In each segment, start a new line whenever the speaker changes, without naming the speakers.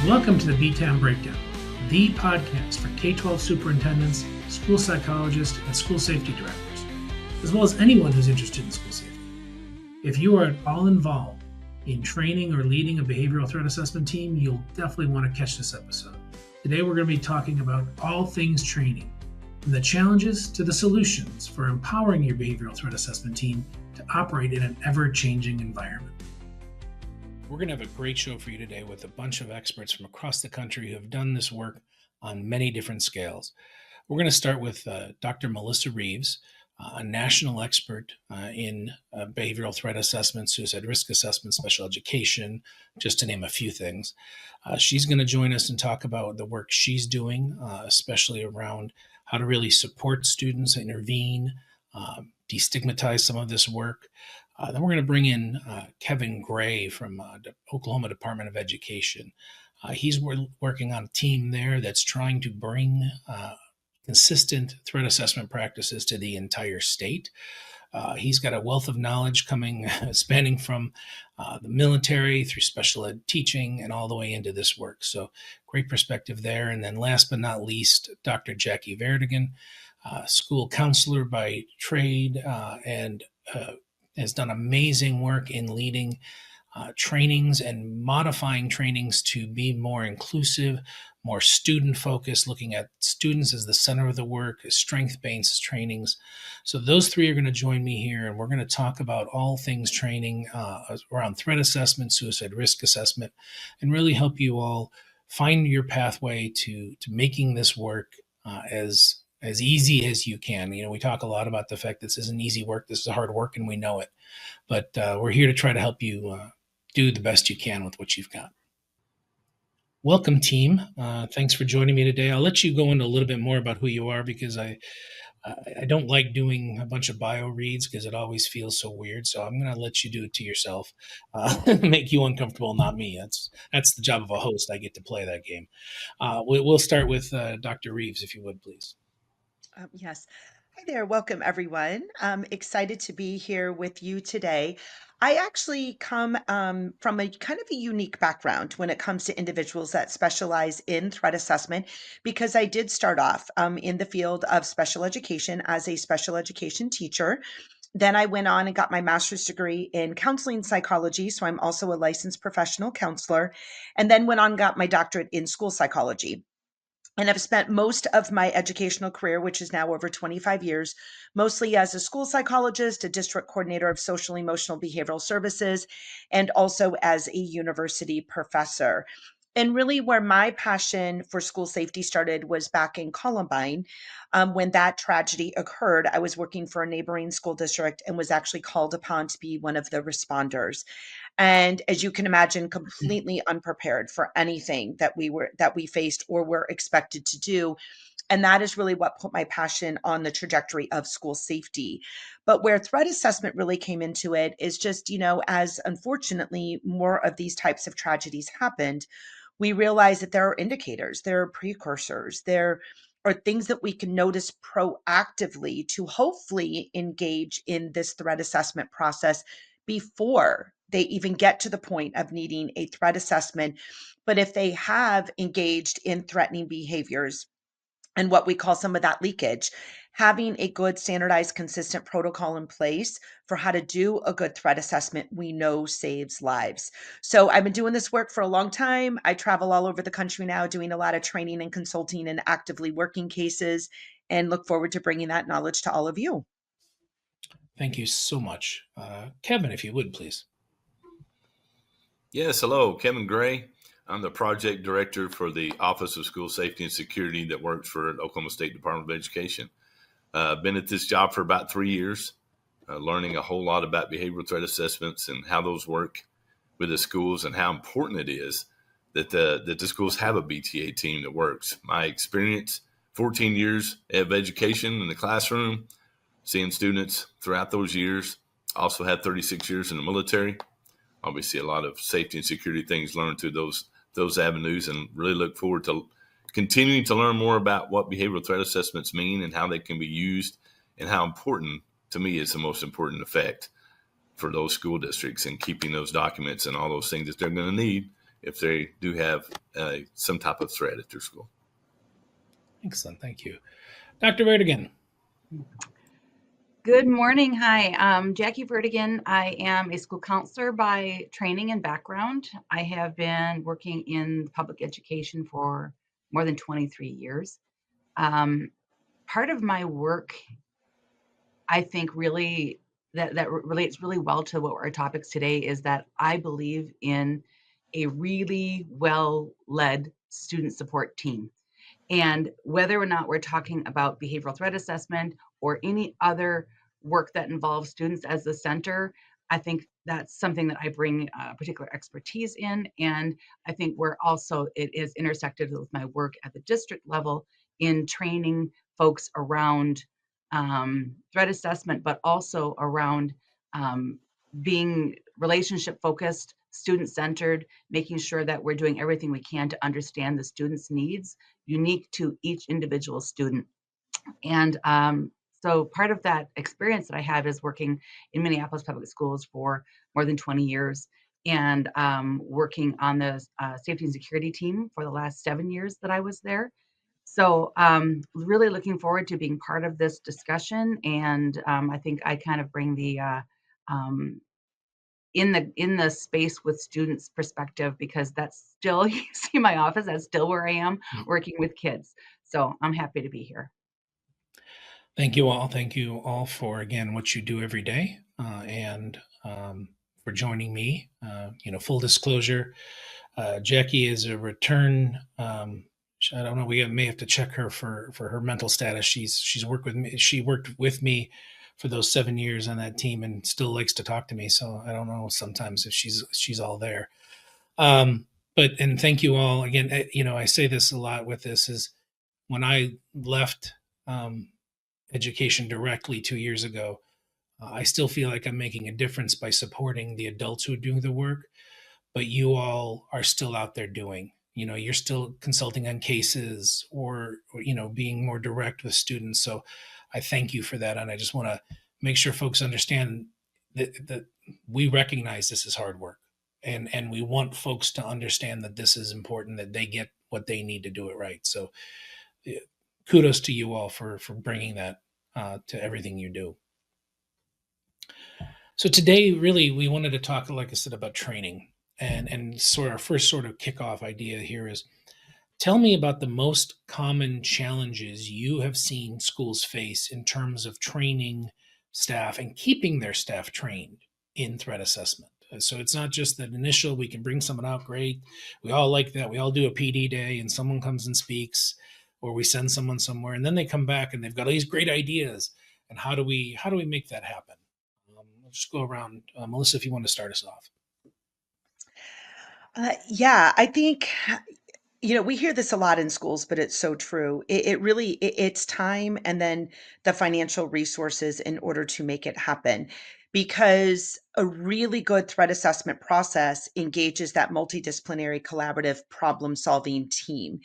Welcome to the BTAM Breakdown, the podcast for K-12 superintendents, school psychologists, and school safety directors, as well as anyone who's interested in school safety. If you are at all involved in training or leading a behavioral threat assessment team, you'll definitely want to catch this episode. Today we're going to be talking about all things training, from the challenges to the solutions for empowering your behavioral threat assessment team to operate in an ever-changing environment. We're going to have a great show for you today with a bunch of experts from across the country who have done this work on many different scales. We're going to start with Dr. Melissa Reeves, a national expert in behavioral threat assessment, suicide risk assessment, special education, just to name a few things. She's going to join us and talk about the work she's doing, especially around how to really support students, intervene, destigmatize some of this work. Then we're going to bring in Kevin Gray from the Oklahoma Department of Education. He's working on a team there that's trying to bring consistent threat assessment practices to the entire state. He's got a wealth of knowledge spanning from the military through special ed teaching and all the way into this work. So great perspective there. And then last but not least, Dr. Jackie Vertigan, school counselor by trade and has done amazing work in leading trainings and modifying trainings to be more inclusive, more student-focused, looking at students as the center of the work, strength-based trainings. So those three are going to join me here, and we're going to talk about all things training around threat assessment, suicide risk assessment, and really help you all find your pathway to making this work as easy as you can. You know, we talk a lot about the fact this isn't easy work, this is hard work, and we know it. But we're here to try to help you do the best you can with what you've got. Welcome, team. Thanks for joining me today. I'll let you go into a little bit more about who you are because I don't like doing a bunch of bio reads because it always feels so weird. So I'm going to let you do it to yourself, make you uncomfortable, not me. That's the job of a host. I get to play that game. We'll start with Dr. Reeves, if you would, please.
Yes. Hi there. Welcome, everyone. I'm excited to be here with you today. I actually come from a kind of a unique background when it comes to individuals that specialize in threat assessment, because I did start off in the field of special education as a special education teacher. Then I went on and got my master's degree in counseling psychology. So I'm also a licensed professional counselor, and then went on and got my doctorate in school psychology. And I've spent most of my educational career, which is now over 25 years, mostly as a school psychologist, a district coordinator of social emotional behavioral services, and also as a university professor. And really, where my passion for school safety started was back in Columbine. When that tragedy occurred, I was working for a neighboring school district and was actually called upon to be one of the responders. And as you can imagine, completely unprepared for anything that we faced or were expected to do. And that is really what put my passion on the trajectory of school safety. But where threat assessment really came into it is just, as unfortunately more of these types of tragedies happened, we realized that there are indicators, there are precursors, there are things that we can notice proactively to hopefully engage in this threat assessment process before they even get to the point of needing a threat assessment. But if they have engaged in threatening behaviors and what we call some of that leakage, having a good standardized, consistent protocol in place for how to do a good threat assessment, we know saves lives. So I've been doing this work for a long time. I travel all over the country now, doing a lot of training and consulting and actively working cases, and look forward to bringing that knowledge to all of you.
Thank you so much. Kevin, if you would, please.
Yes, hello, Kevin Gray. I'm the project director for the Office of School Safety and Security that works for the Oklahoma State Department of Education. I've been at this job for about 3 years, learning a whole lot about behavioral threat assessments and how those work with the schools and how important it is that the schools have a BTA team that works. My experience, 14 years of education in the classroom, seeing students throughout those years. Also had 36 years in the military. Obviously, a lot of safety and security things learned through those avenues, and really look forward to continuing to learn more about what behavioral threat assessments mean and how they can be used, and how important, to me, is the most important effect for those school districts and keeping those documents and all those things that they're going to need if they do have some type of threat at their school.
Excellent. Thank you. Dr. Vertigan.
Good morning. Hi, I'm Jackie Vertigan. I am a school counselor by training and background. I have been working in public education for more than 23 years. Part of my work, I think, really that relates really well to what our topics today is that I believe in a really well-led student support team. And whether or not we're talking about behavioral threat assessment or any other work that involves students as the center, I think that's something that I bring particular expertise in. And I think it is intersected with my work at the district level in training folks around threat assessment, but also around being relationship focused, student centered, making sure that we're doing everything we can to understand the student's needs unique to each individual student. And so part of that experience that I have is working in Minneapolis Public Schools for more than 20 years and working on the safety and security team for the last 7 years that I was there. So really looking forward to being part of this discussion. And I think I kind of bring the um, in the space with students perspective, because that's still, you see my office, that's still where I am working with kids. So I'm happy to be here.
Thank you all. Thank you all for, again, what you do every day and for joining me. Full disclosure, Jackie is a return. I don't know. We may have to check her for her mental status. She's worked with me. She worked with me for those 7 years on that team and still likes to talk to me. So I don't know sometimes if she's all there. And thank you all again. I say this a lot with this is when I left education directly 2 years ago, I still feel like I'm making a difference by supporting the adults who are doing the work, but you all are still out there doing. You're still consulting on cases or being more direct with students. So I thank you for that. And I just want to make sure folks understand that we recognize this is hard work. And we want folks to understand that this is important, that they get what they need to do it right. So kudos to you all for bringing that to everything you do. So today, really, we wanted to talk, like I said, about training. And sort of our first sort of kickoff idea here is tell me about the most common challenges you have seen schools face in terms of training staff and keeping their staff trained in threat assessment. So it's not just that initial, we can bring someone out, great. We all like that. We all do a PD day and someone comes and speaks, or we send someone somewhere and then they come back and they've got all these great ideas. And how do we make that happen? We'll just go around. Melissa, if you want to start us off.
Yeah, I think, we hear this a lot in schools, but it's so true. It's time and then the financial resources in order to make it happen. Because a really good threat assessment process engages that multidisciplinary collaborative problem solving team.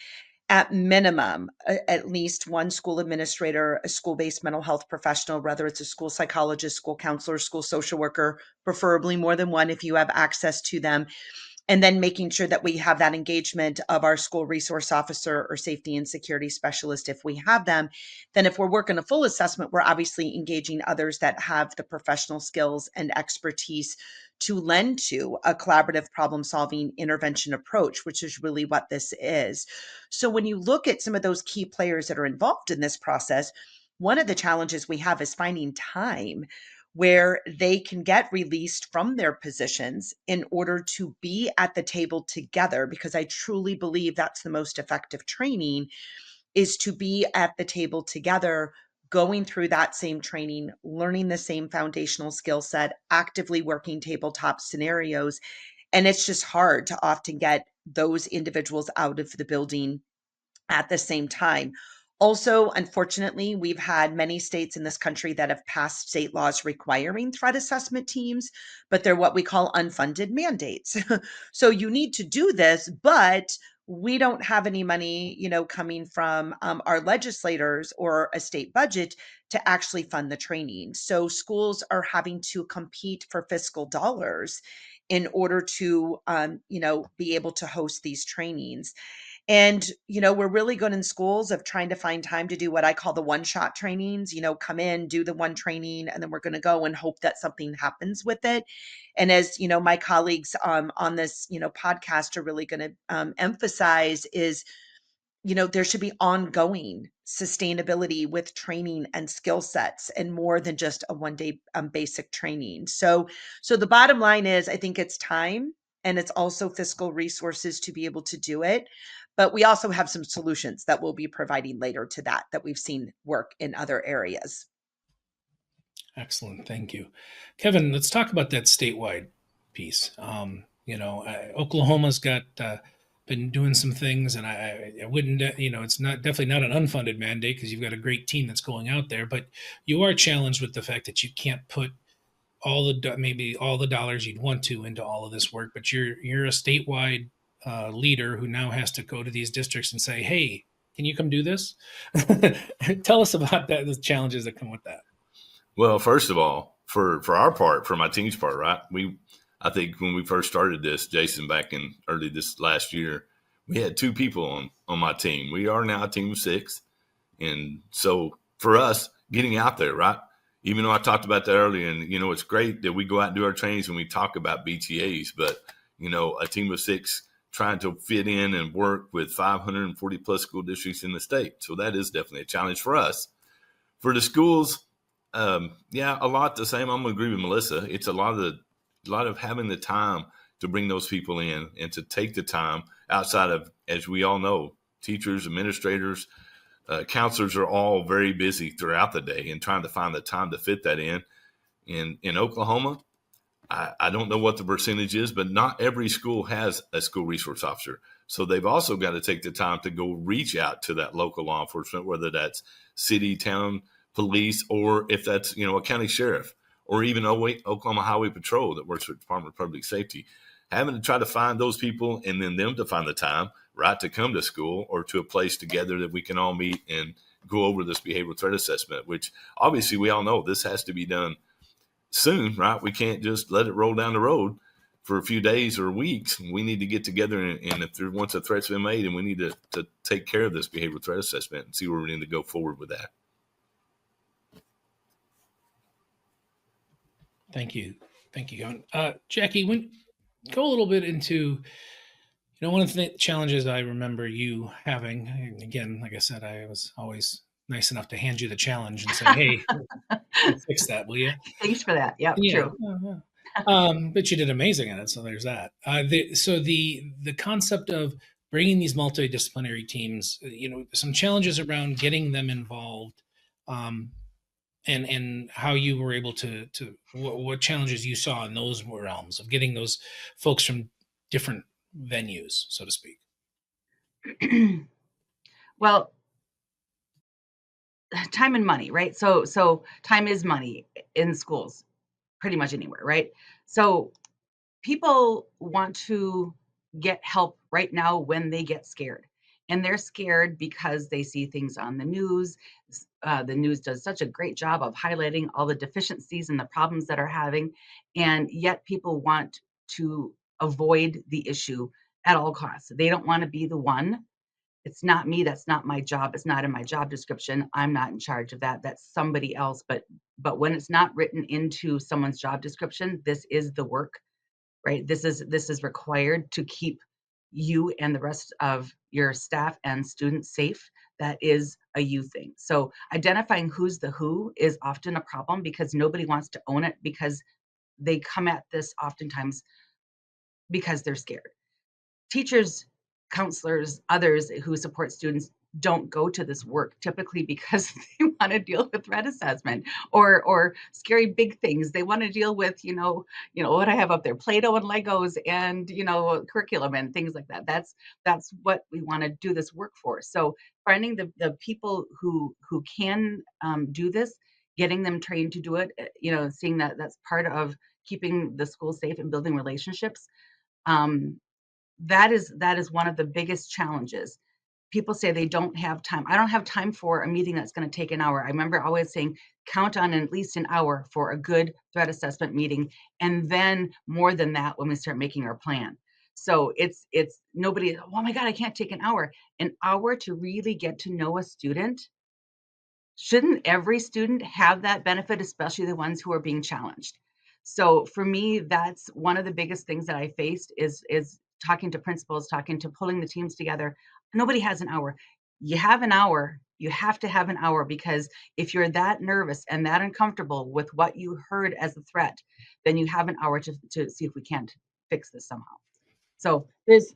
At minimum, at least one school administrator, a school-based mental health professional, whether it's a school psychologist, school counselor, school social worker, preferably more than one if you have access to them, and then making sure that we have that engagement of our school resource officer or safety and security specialist if we have them. Then if we're working a full assessment, we're obviously engaging others that have the professional skills and expertise to lend to a collaborative problem solving intervention approach, which is really what this is. So when you look at some of those key players that are involved in this process, one of the challenges we have is finding time where they can get released from their positions in order to be at the table together, because I truly believe that's the most effective training, is to be at the table together, going through that same training, learning the same foundational skill set, actively working tabletop scenarios. And it's just hard to often get those individuals out of the building at the same time. Also, unfortunately, we've had many states in this country that have passed state laws requiring threat assessment teams, but they're what we call unfunded mandates. So you need to do this, but we don't have any money, coming from our legislators or a state budget to actually fund the training. So schools are having to compete for fiscal dollars in order to, be able to host these trainings. And, we're really good in schools of trying to find time to do what I call the one-shot trainings, come in, do the one training, and then we're going to go and hope that something happens with it. And as, my colleagues on this, podcast are really going to emphasize is, there should be ongoing sustainability with training and skill sets and more than just a one day basic training. So the bottom line is, I think it's time and it's also fiscal resources to be able to do it. But we also have some solutions that we'll be providing later to that we've seen work in other areas.
Excellent. Thank you. Kevin, let's talk about that statewide piece. Oklahoma's got been doing some things, and I wouldn't, it's not definitely not an unfunded mandate because you've got a great team that's going out there, but you are challenged with the fact that you can't put maybe all the dollars you'd want to into all of this work, but you're a statewide leader who now has to go to these districts and say, "Hey, can you come do this?" Tell us about that, the challenges that come with that.
Well, first of all, for our part, for my team's part, right? I think when we first started this, Jason, back in early this last year, we had 2 people on my team. We are now a team of 6. And so for us, getting out there, right? Even though I talked about that earlier, and, it's great that we go out and do our trainings and we talk about BTAs, but, a team of 6 trying to fit in and work with 540 plus school districts in the state. So that is definitely a challenge for us. For the schools, a lot the same. I'm going to agree with Melissa. It's a lot of having the time to bring those people in and to take the time outside of, as we all know, teachers, administrators, counselors are all very busy throughout the day and trying to find the time to fit that in. In Oklahoma, I don't know what the percentage is, but not every school has a school resource officer. So they've also got to take the time to go reach out to that local law enforcement, whether that's city, town, police, or if that's, a county sheriff, or even Oklahoma Highway Patrol that works with the Department of Public Safety. Having to try to find those people and then them to find the time, right, to come to school or to a place together that we can all meet and go over this behavioral threat assessment, which obviously we all know this has to be done soon, right? We can't just let it roll down the road for a few days or weeks. We need to get together and if once a threat's been made, and we need to take care of this behavioral threat assessment and see where we need to go forward with that.
Thank you, Kevin. Jackie, go a little bit into, one of the challenges I remember you having, and again, like I said, I was always nice enough to hand you the challenge and say, "Hey, fix that, will you?"
Thanks for that. Yep,
Yeah.
true.
But you did amazing at it, so there's that. The concept of bringing these multidisciplinary teams, some challenges around getting them involved, and how you were able to what challenges you saw in those realms of getting those folks from different venues, so to speak.
Well, time and money, right? So time is money in schools, pretty much anywhere, right? So people want to get help right now when they get scared. And they're scared because they see things on the news. The news does such a great job of highlighting all the deficiencies and the problems that are having. And yet people want to avoid the issue at all costs. They don't want to be the one. It's not me. That's not my job. It's not in my job description. I'm not in charge of that. That's somebody else. But when it's not written into someone's job description, this is the work, right? This is required to keep you and the rest of your staff and students safe. That is a you thing. So identifying who's the who is often a problem because nobody wants to own it because they come at this oftentimes because they're scared. Teachers, counselors, others who support students don't go to this work typically because they want to deal with threat assessment or scary big things. They want to deal with, what I have up there, Play-Doh and Legos and, curriculum and things like that. That's what we want to do this work for. So finding the people who can do this, getting them trained to do it, seeing that that's part of keeping the school safe and building relationships. That is one of the biggest challenges. people say they don't have time. I don't have time for a meeting that's going to take an hour. I remember always saying, count on at least an hour for a good threat assessment meeting. And then more than that, when we start making our plan. So it's nobody, oh my God, I can't take an hour. An hour to really get to know a student. Shouldn't every student have that benefit, especially the ones who are being challenged? So for me, that's one of the biggest things that I faced is talking to principals, talking to pulling the teams together. Nobody has an hour. You have an hour. You have to have an hour, because if you're that nervous and that uncomfortable with what you heard as a threat, then you have an hour to see if we can't fix this somehow. So there's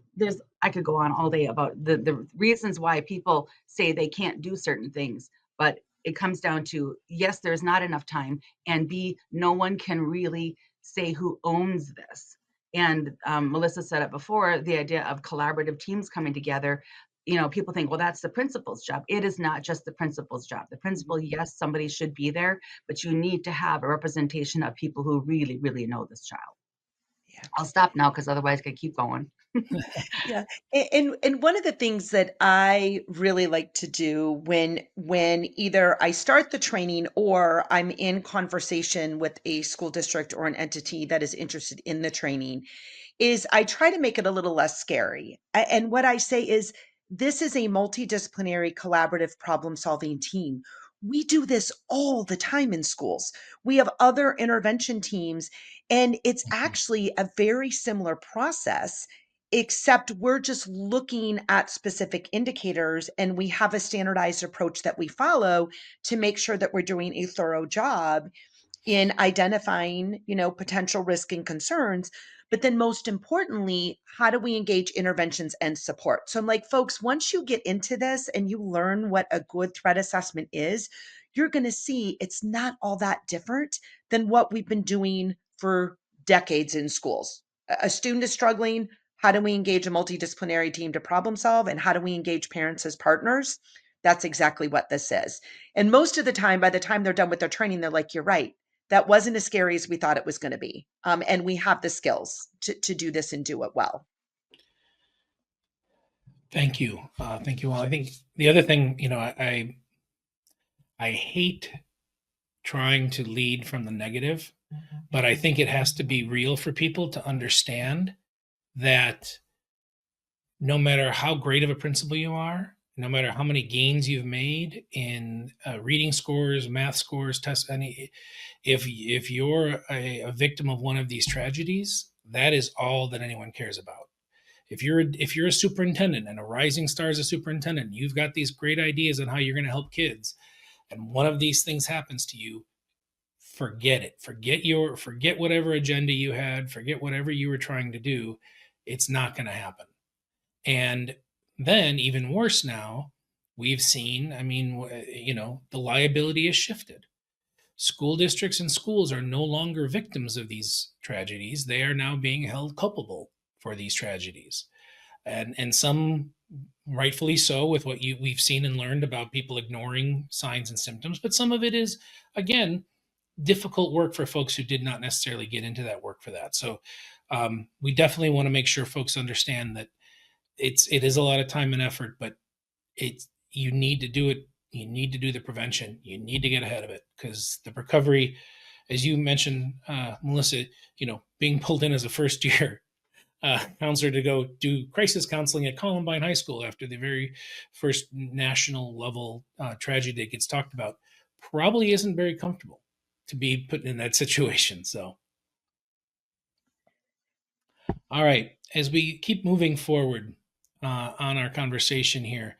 I could go on all day about the reasons why people say they can't do certain things, but it comes down to, yes, there's not enough time, and B, no one can really say who owns this. And Melissa said it before, the idea of collaborative teams coming together. People think, well, that's the principal's job. It is not just the principal's job. The principal, yes, somebody should be there, but you need to have a representation of people who really, really know this child. Yeah. I'll stop now, because otherwise I could keep going.
Yeah. And one of the things that I really like to do when either I start the training or I'm in conversation with a school district or an entity that is interested in the training is I try to make it a little less scary. And what I say is, this is a multidisciplinary collaborative problem-solving team. We do this all the time in schools. We have other intervention teams, and it's actually a very similar process, except we're just looking at specific indicators, and we have a standardized approach that we follow to make sure that we're doing a thorough job in identifying, potential risk and concerns. But then most importantly, how do we engage interventions and support? So I'm like, folks, once you get into this and you learn what a good threat assessment is, you're going to see it's not all that different than what we've been doing for decades in schools. A student is struggling. How do we engage a multidisciplinary team to problem solve? And how do we engage parents as partners? That's exactly what this is. And most of the time, by the time they're done with their training, they're like, you're right. That wasn't as scary as we thought it was going to be. And we have the skills to do this and do it well.
Thank you. Thank you all. I think the other thing, I hate trying to lead from the negative, but I think it has to be real for people to understand that no matter how great of a principal you are, no matter how many gains you've made in reading scores, math scores, tests, if you're a victim of one of these tragedies, that is all that anyone cares about. If you're a superintendent and a rising star as a superintendent, you've got these great ideas on how you're going to help kids, and one of these things happens to you, forget it. Forget whatever agenda you had, forget whatever you were trying to do. It's not going to happen. And then, even worse now, we've seen, the liability has shifted. School districts and schools are no longer victims of these tragedies. They are now being held culpable for these tragedies. And some rightfully so, with what we've seen and learned about people ignoring signs and symptoms. But some of it is, again, difficult work for folks who did not necessarily get into that work for that. So we definitely want to make sure folks understand that it is a lot of time and effort, but you need to do it. You need to do the prevention. You need to get ahead of it, because the recovery, as you mentioned, Melissa, being pulled in as a first year counselor to go do crisis counseling at Columbine High School after the very first national level tragedy that gets talked about probably isn't very comfortable to be put in that situation. So, all right, as we keep moving forward on our conversation here,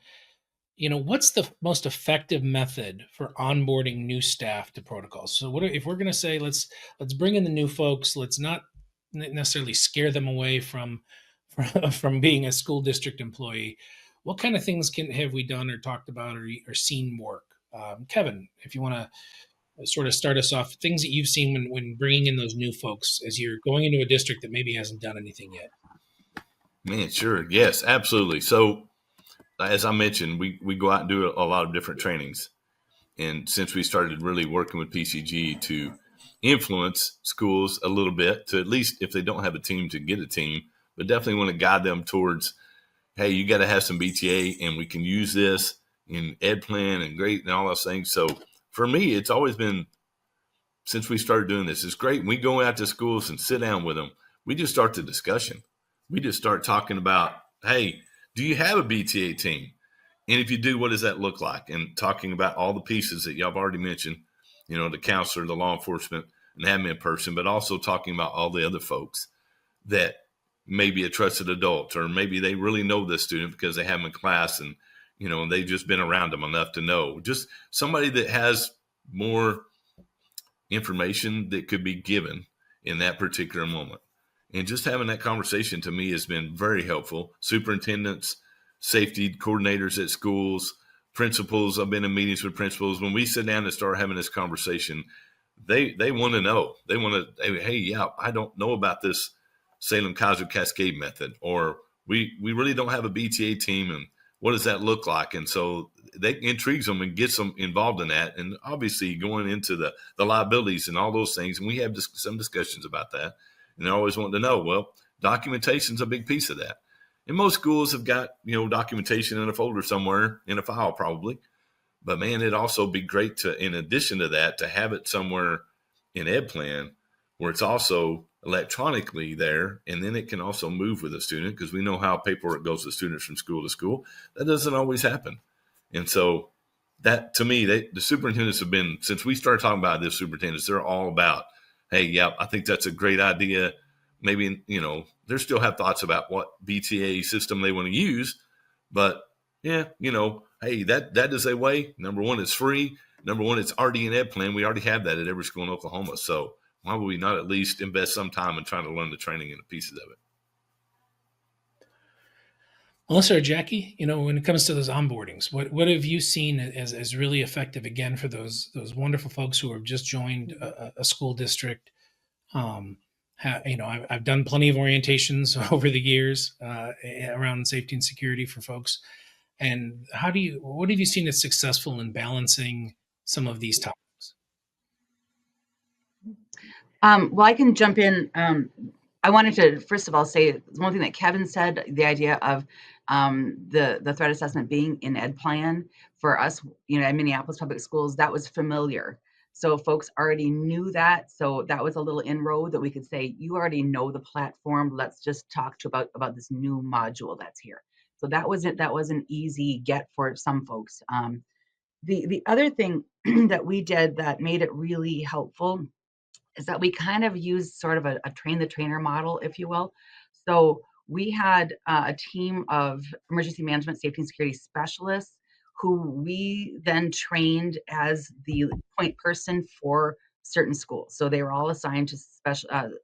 what's the most effective method for onboarding new staff to protocols? So if we're going to say, let's bring in the new folks, let's not necessarily scare them away from being a school district employee, what kind of things have we done or talked about or seen work? Kevin, if you want to sort of start us off, things that you've seen when bringing in those new folks as you're going into a district that maybe hasn't done anything yet.
Man, sure. Yes, absolutely. So as I mentioned, we go out and do a lot of different trainings. And since we started really working with PCG to influence schools a little bit, to at least, if they don't have a team, to get a team, but definitely want to guide them towards hey, you got to have some BTA, and we can use this in ed plan and great and all those things. So for me, it's always been, since we started doing this, it's great. When we go out to schools and sit down with them, we just start the discussion. We just start talking about, hey, do you have a BTA team? And if you do, what does that look like? And talking about all the pieces that y'all have already mentioned, the counselor, the law enforcement, and admin person, but also talking about all the other folks that may be a trusted adult, or maybe they really know this student because they have them in class and, they've just been around them enough to know. Just somebody that has more information that could be given in that particular moment. And just having that conversation to me has been very helpful. Superintendents, safety coordinators at schools, principals. I've been in meetings with principals. When we sit down and start having this conversation, they want to know. They want to, hey, yeah, I don't know about this Salem-Kaiser Cascade method, or we really don't have a BTA team, and what does that look like? And so that intrigues them and gets them involved in that. And obviously going into the liabilities and all those things, and we have some discussions about that. And they're always wanting to know, well, documentation is a big piece of that. And most schools have got, documentation in a folder somewhere, in a file probably. But man, it'd also be great to, in addition to that, to have it somewhere in Ed Plan where it's also electronically there, and then it can also move with a student, because we know how paperwork goes with students from school to school. That doesn't always happen. And so that, to me, the superintendents have been, since we started talking about this, superintendents, they're all about, hey, yeah, I think that's a great idea. Maybe, they still have thoughts about what BTA system they want to use, but yeah, hey, that is a way. Number one, it's free. Number one, it's already in Ed Plan. We already have that at every school in Oklahoma. So why would we not at least invest some time in trying to learn the training and the pieces of it?
Melissa or Jackie, when it comes to those onboardings, what have you seen as really effective, again, for those wonderful folks who have just joined a school district? I've done plenty of orientations over the years around safety and security for folks. And what have you seen as successful in balancing some of these topics?
Well, I can jump in. I wanted to, first of all, say one thing that Kevin said, the idea of the threat assessment being in Ed Plan for us, at Minneapolis Public Schools, that was familiar. So folks already knew that. So that was a little inroad that we could say, you already know the platform. Let's just talk about this new module that's here. So that was an easy get for some folks. The other thing that we did that made it really helpful is that we kind of used sort of a train the trainer model, if you will. So we had a team of emergency management, safety, and security specialists who we then trained as the point person for certain schools. So they were all assigned to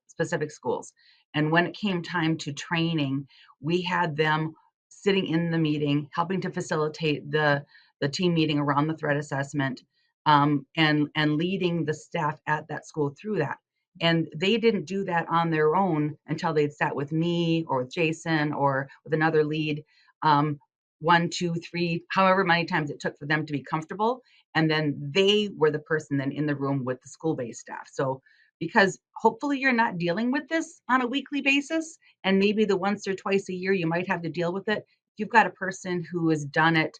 specific schools. And when it came time to training, we had them sitting in the meeting, helping to facilitate the team meeting around the threat assessment, and leading the staff at that school through that. And they didn't do that on their own until they'd sat with me or with Jason or with another lead, 1, 2, 3, however many times it took for them to be comfortable. And then they were the person then in the room with the school-based staff. So because hopefully you're not dealing with this on a weekly basis, and maybe the once or twice a year you might have to deal with it, you've got a person who has done it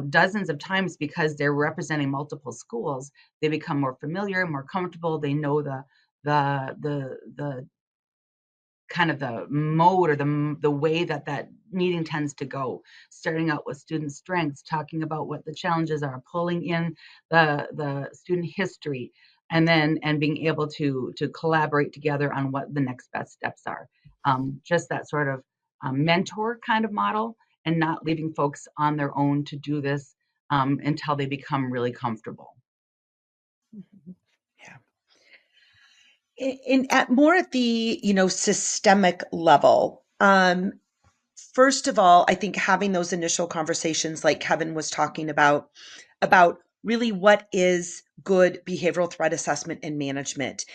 dozens of times because they're representing multiple schools. They become more familiar, more comfortable. They know the kind of the mode or the way that meeting tends to go, starting out with student strengths, talking about what the challenges are, pulling in the student history, and being able to collaborate together on what the next best steps are. Just that sort of mentor kind of model, and not leaving folks on their own to do this until they become really comfortable.
Yeah. At the systemic level, first of all, I think having those initial conversations like Kevin was talking about really what is good behavioral threat assessment and management,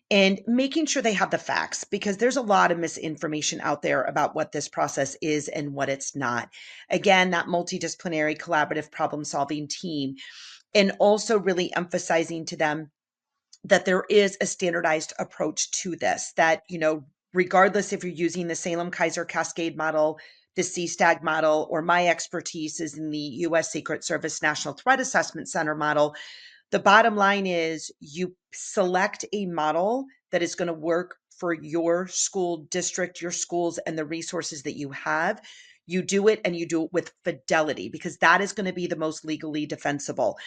and making sure they have the facts, because there's a lot of misinformation out there about what this process is and what it's not. Again, that multidisciplinary collaborative problem solving team, and also really emphasizing to them that there is a standardized approach to this, that, regardless if you're using the Salem-Kaiser Cascade model, the CSTAG model, or my expertise is in the U.S. Secret Service National Threat Assessment Center model. The bottom line is you select a model that is going to work for your school district, your schools, and the resources that you have. You do it, and you do it with fidelity, because that is going to be the most legally defensible.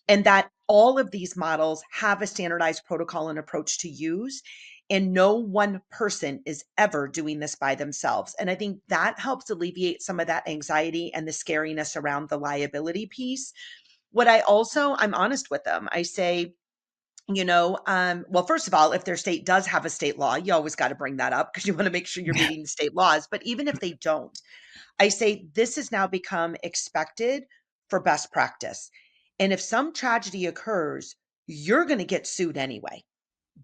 And that all of these models have a standardized protocol and approach to use. And no one person is ever doing this by themselves. And I think that helps alleviate some of that anxiety and the scariness around the liability piece. I'm honest with them. I say, well, first of all, if their state does have a state law, you always got to bring that up because you want to make sure you're meeting the state laws. But even if they don't, I say this has now become expected for best practice. And if some tragedy occurs, you're going to get sued anyway.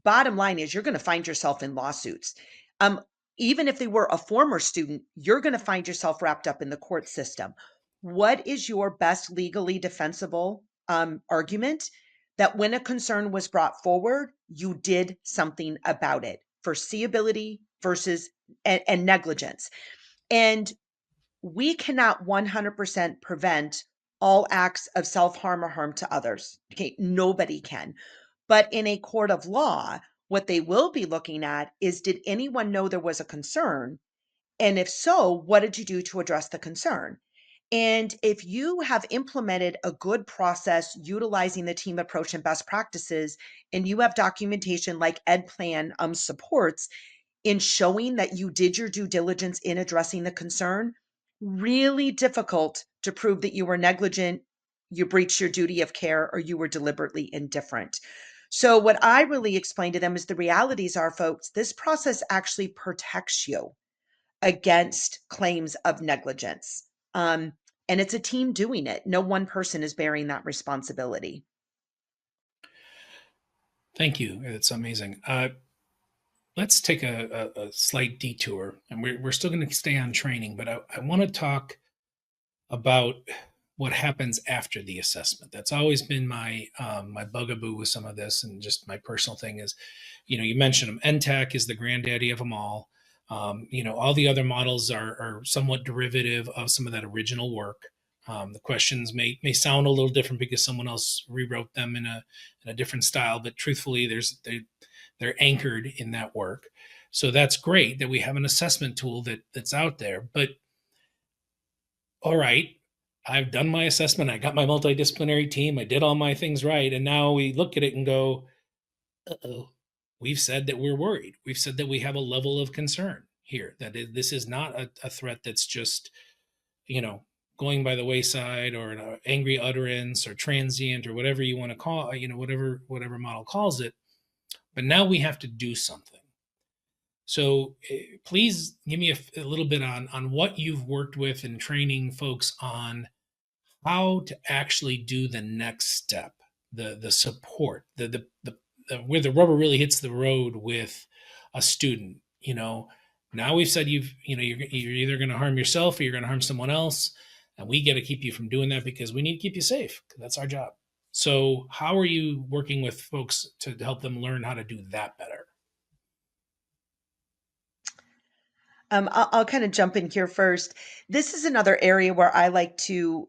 Bottom line is you're going to find yourself in lawsuits. Um, Even if they were a former student, you're going to find yourself wrapped up in the court system. What is your best legally defensible argument that when a concern was brought forward, you did something about it? Foreseeability versus and negligence. And we cannot 100% prevent all acts of self-harm or harm to others. Okay, nobody can. But in a court of law, what they will be looking at is, did anyone know there was a concern? And if so, what did you do to address the concern? And if you have implemented a good process utilizing the team approach and best practices, and you have documentation like Ed Plan supports in showing that you did your due diligence in addressing the concern, really difficult to prove that you were negligent, you breached your duty of care, or you were deliberately indifferent. So what I really explain to them is the realities are, folks, this process actually protects you against claims of negligence. And it's a team doing it. No one person is bearing that responsibility.
Thank you. It's amazing. Let's take a slight detour, and we're still going to stay on training, but I want to talk about what happens after the assessment. That's always been my my bugaboo with some of this, and just my personal thing is, you mentioned them. NTAC is the granddaddy of them all. All the other models are somewhat derivative of some of that original work. The questions may sound a little different because someone else rewrote them in a different style, but truthfully, they're anchored in that work. So that's great that we have an assessment tool that's out there. But all right, I've done my assessment. I got my multidisciplinary team. I did all my things right. And now we look at it and go, uh-oh, we've said that we're worried. We've said that we have a level of concern here, that this is not a threat that's just, going by the wayside, or an angry utterance, or transient, or whatever you want to call, whatever model calls it. But now we have to do something. So please give me a little bit on what you've worked with in training folks on how to actually do the next step, the support, the where the rubber really hits the road with a student. Now we've said you're either going to harm yourself or you're going to harm someone else, and we got to keep you from doing that because we need to keep you safe. That's our job. So how are you working with folks to help them learn how to do that better?
I'll kind of jump in here first. This is another area where I like to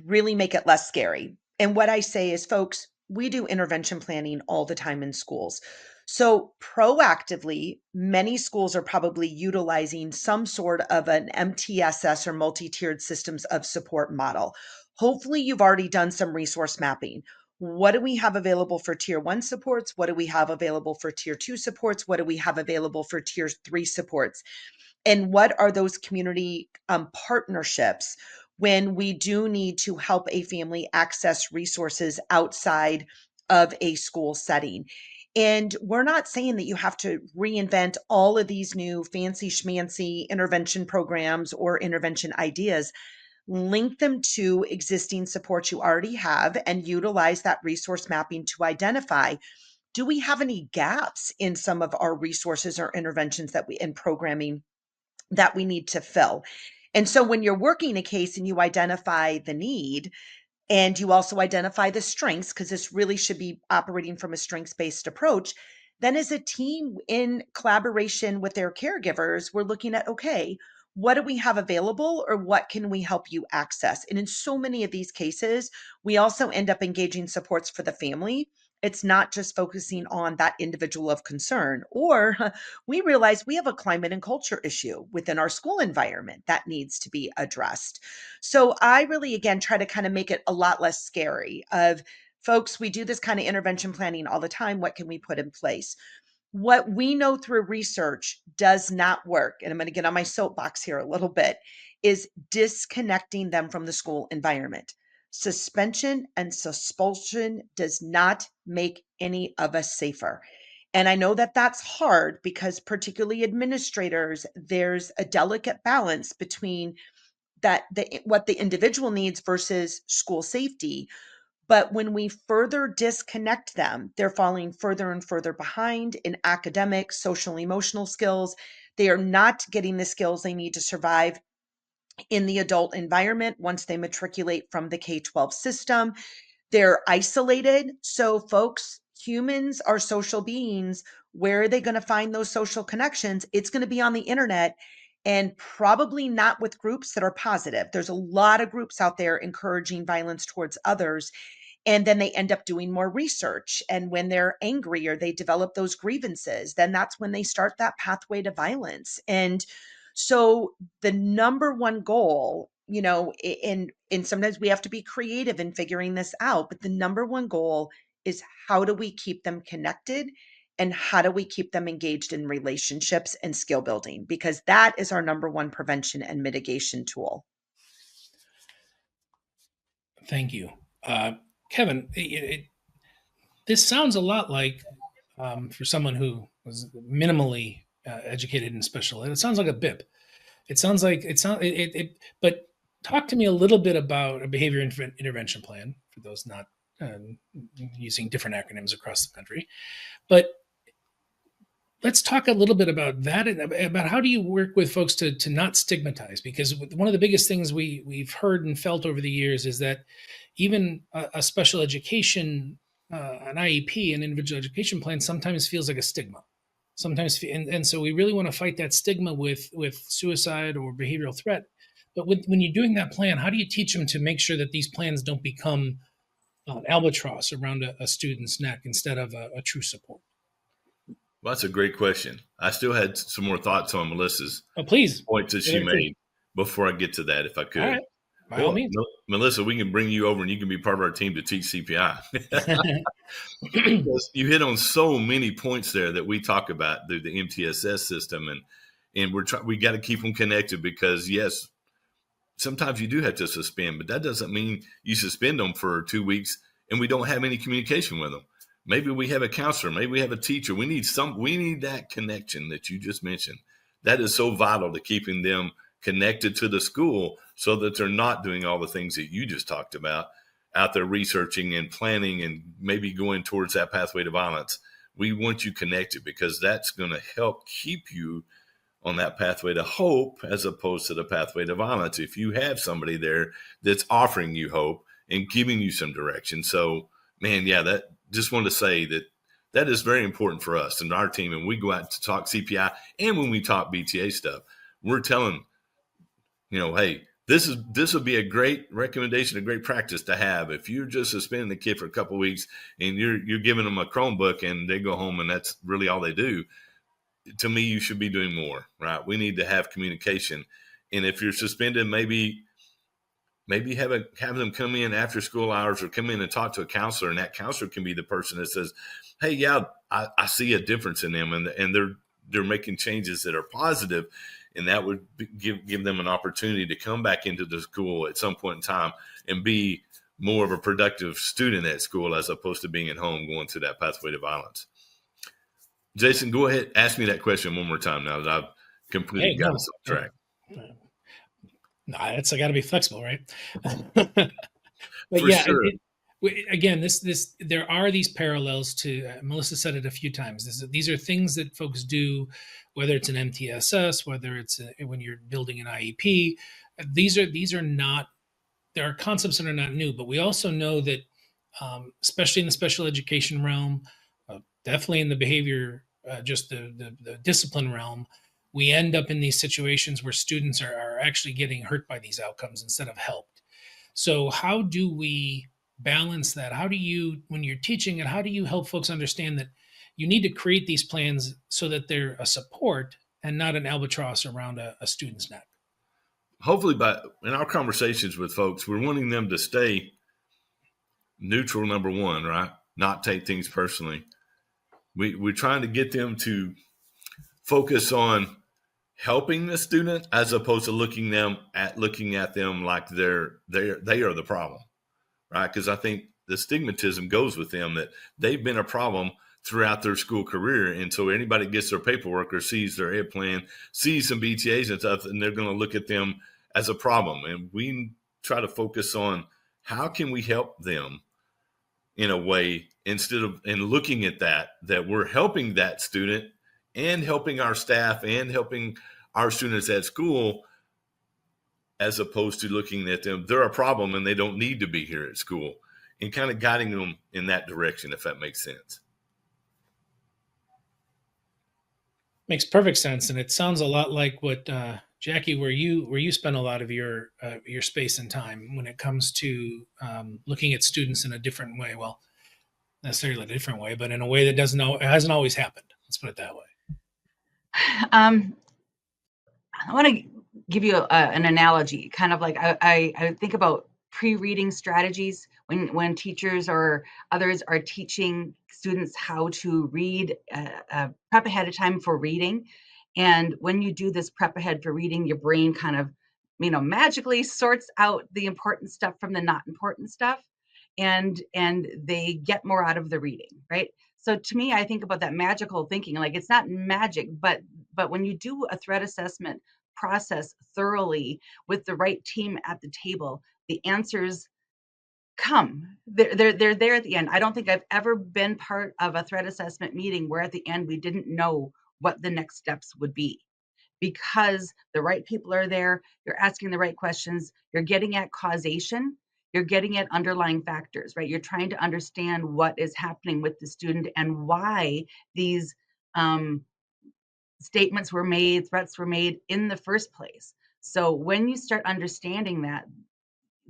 really make it less scary. And what I say is, folks, we do intervention planning all the time in schools. So proactively, many schools are probably utilizing some sort of an MTSS or multi-tiered systems of support model. Hopefully you've already done some resource mapping. What do we have available for tier 1 supports? What do we have available for tier 2 supports? What do we have available for tier 3 supports? And what are those community partnerships when we do need to help a family access resources outside of a school setting? And we're not saying that you have to reinvent all of these new fancy schmancy intervention programs or intervention ideas. Link them to existing supports you already have and utilize that resource mapping to identify, do we have any gaps in some of our resources or interventions that we in programming that we need to fill? And so when you're working a case and you identify the need, and you also identify the strengths, because this really should be operating from a strengths-based approach, then as a team in collaboration with their caregivers, we're looking at, okay, what do we have available, or what can we help you access? And in so many of these cases, we also end up engaging supports for the family. It's not just focusing on that individual of concern. Or we realize we have a climate and culture issue within our school environment that needs to be addressed. So I really, again, try to kind of make it a lot less scary of, folks, we do this kind of intervention planning all the time. What can we put in place? What we know through research does not work, and I'm going to get on my soapbox here a little bit, is disconnecting them from the school environment. Suspension and expulsion does not make any of us safer. And I know that that's hard because, particularly administrators, there's a delicate balance between what the individual needs versus school safety. But when we further disconnect them, they're falling further and further behind in academic, social, emotional skills. They are not getting the skills they need to survive in the adult environment once they matriculate from the K-12 system. They're isolated. So, folks, humans are social beings. Where are they going to find those social connections? It's going to be on the internet, and probably not with groups that are positive. There's a lot of groups out there encouraging violence towards others. And then they end up doing more research. And when they're angry or they develop those grievances, then that's when they start that pathway to violence. And so the number one goal, and sometimes we have to be creative in figuring this out, but the number one goal is, how do we keep them connected, and how do we keep them engaged in relationships and skill building? Because that is our number one prevention and mitigation tool.
Thank you. Kevin, this sounds a lot like, for someone who was minimally educated in special ed, it sounds like a BIP. It sounds like but talk to me a little bit about a behavior intervention plan, for those not using different acronyms across the country. But let's talk a little bit about that, and about how do you work with folks to not stigmatize? Because one of the biggest things we've heard and felt over the years is that even a special education, an IEP, an individual education plan, sometimes feels like a stigma. Sometimes, and so we really want to fight that stigma with suicide or behavioral threat. But when you're doing that plan, how do you teach them to make sure that these plans don't become an albatross around a student's neck instead of a true support?
Well, that's a great question. I still had some more thoughts on Melissa's
please
points that she made before I get to that, if I could.
All right. By all means.
Melissa, we can bring you over and you can be part of our team to teach CPI. Because you hit on so many points there that we talk about through the MTSS system, and we got to keep them connected, because yes, sometimes you do have to suspend, but that doesn't mean you suspend them for 2 weeks and we don't have any communication with them. Maybe we have a counselor, maybe we have a teacher. We need that connection that you just mentioned. That is so vital to keeping them connected to the school, so that they're not doing all the things that you just talked about out there, researching and planning and maybe going towards that pathway to violence. We want you connected, because that's going to help keep you on that pathway to hope, as opposed to the pathway to violence, if you have somebody there that's offering you hope and giving you some direction. So, man, yeah, that just wanted to say that is very important for us and our team. And we go out to talk CPI, and when we talk BTA stuff, we're telling, hey, this would be a great recommendation, a great practice to have. If you're just suspending the kid for a couple of weeks and you're giving them a Chromebook and they go home and that's really all they do, to me, you should be doing more, right? We need to have communication. And if you're suspended, maybe have them come in after school hours, or come in and talk to a counselor, and that counselor can be the person that says, hey, yeah, I see a difference in them, and they're making changes that are positive. And that would give them an opportunity to come back into the school at some point in time and be more of a productive student at school, as opposed to being at home going through that pathway to violence. Jason, go ahead. Ask me that question one more time now that I've completely got us off track.
No, I got to be flexible, right? But
for sure.
Again, there are these parallels to, Melissa said it a few times. These are things that folks do, whether it's an MTSS, whether it's when you're building an IEP. These are not, there are concepts that are not new, but we also know that, especially in the special education realm, definitely in the behavior, just the discipline realm, we end up in these situations where students are actually getting hurt by these outcomes instead of helped. So how do we balance that? How do you, when you're teaching it, how do you help folks understand that you need to create these plans so that they're a support and not an albatross around a student's neck?
Hopefully, in our conversations with folks, we're wanting them to stay neutral, number one, right? Not take things personally. We're trying to get them to focus on helping the student as opposed to looking at them like they are the problem, right? Because I think the stigmatism goes with them that they've been a problem throughout their school career, and so anybody gets their paperwork or sees their ed plan, sees some BTAs and stuff, and they're going to look at them as a problem. And we try to focus on how can we help them in a way, instead of looking at that we're helping that student and helping our staff and helping our students at school, as opposed to looking at them, they're a problem and they don't need to be here at school, and kind of guiding them in that direction, if that makes sense.
Makes perfect sense, and it sounds a lot like what Jackie, where you spend a lot of your space and time when it comes to looking at students in a different way. Well, necessarily a different way, but in a way that hasn't always happened. Let's put it that way.
I want to give you an analogy, kind of like I think about pre-reading strategies when teachers or others are teaching students how to read, prep ahead of time for reading. And when you do this prep ahead for reading, your brain kind of, magically sorts out the important stuff from the not important stuff, and they get more out of the reading, right? So to me, I think about that magical thinking, like it's not magic, but when you do a threat assessment process thoroughly with the right team at the table, the answers come. They're there at the end. I don't think I've ever been part of a threat assessment meeting where at the end we didn't know what the next steps would be, because the right people are there. You're asking the right questions. You're getting at causation. You're getting at underlying factors, right? You're trying to understand what is happening with the student and why these statements were made, threats were made in the first place. So when you start understanding that,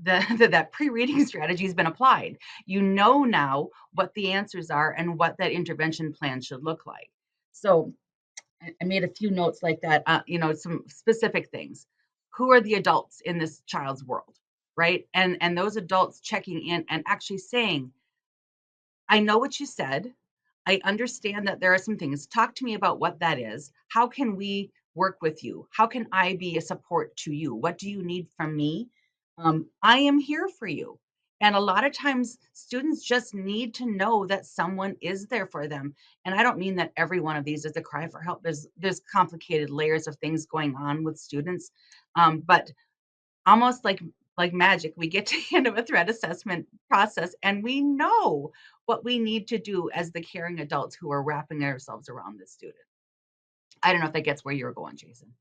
that pre-reading strategy has been applied, you know now what the answers are and what that intervention plan should look like. So I made a few notes like that, some specific things. Who are the adults in this child's world, right? And those adults checking in and actually saying, I know what you said. I understand that there are some things. Talk to me about what that is. How can we work with you? How can I be a support to you? What do you need from me? I am here for you. And a lot of times students just need to know that someone is there for them. And I don't mean that every one of these is a cry for help. There's complicated layers of things going on with students. But almost like magic, we get to the end of a threat assessment process and we know what we need to do as the caring adults who are wrapping ourselves around this student. I don't know if that gets where you're going, Jason.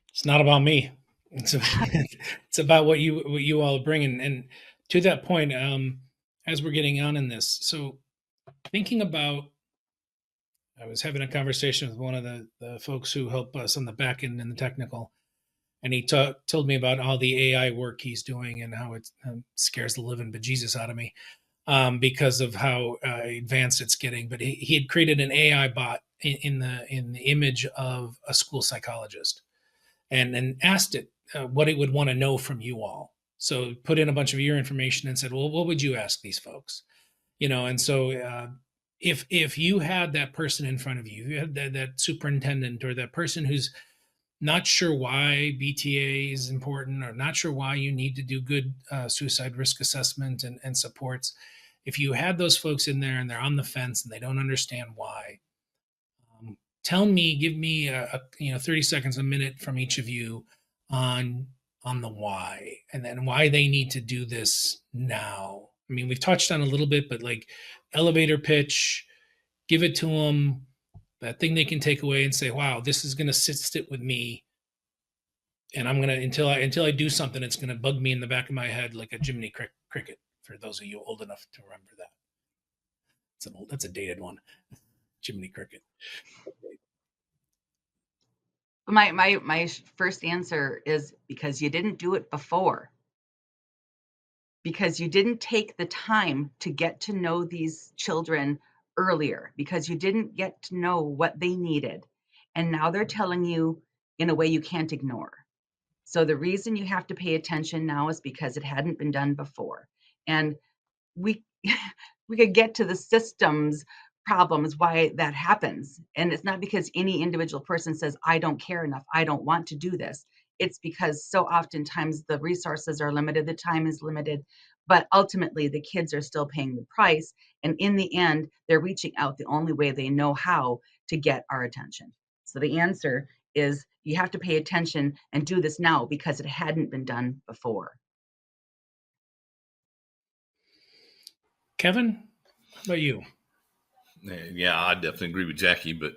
It's not about me. It's about what you all bring. And to that point, as we're getting on in this, so thinking about, I was having a conversation with one of the folks who help us on the back end and the technical, and he told me about all the AI work he's doing and how it scares the living bejesus out of me because of how advanced it's getting. But he had created an AI bot in the image of a school psychologist, and asked it what it would want to know from you all. So put in a bunch of your information and said, well, what would you ask these folks? And so if you had that person in front of you, you had that superintendent or that person who's not sure why BTA is important, or not sure why you need to do good suicide risk assessment and supports. If you had those folks in there and they're on the fence and they don't understand why, give me a 30 seconds, a minute from each of you on the why, and then why they need to do this now. I mean, we've touched on a little bit, but like elevator pitch, give it to them, that thing they can take away and say, wow, this is going to sit with me. And I'm going to, until I do something, it's going to bug me in the back of my head like a Jiminy Cricket, for those of you old enough to remember that. That's a dated one. Jiminy Cricket.
My first answer is because you didn't do it before. Because you didn't take the time to get to know these children earlier, because you didn't get to know what they needed. And now they're telling you in a way you can't ignore. So the reason you have to pay attention now is because it hadn't been done before. And we we could get to the systems problems why that happens, and it's not because any individual person says I don't care enough, I don't want to do this. It's because so oftentimes the resources are limited, the time is limited, but ultimately the kids are still paying the price, and in the end they're reaching out the only way they know how to get our attention. So the answer is you have to pay attention and do this now because it hadn't been done before.
Kevin, how about you?
Yeah, I definitely agree with Jackie. But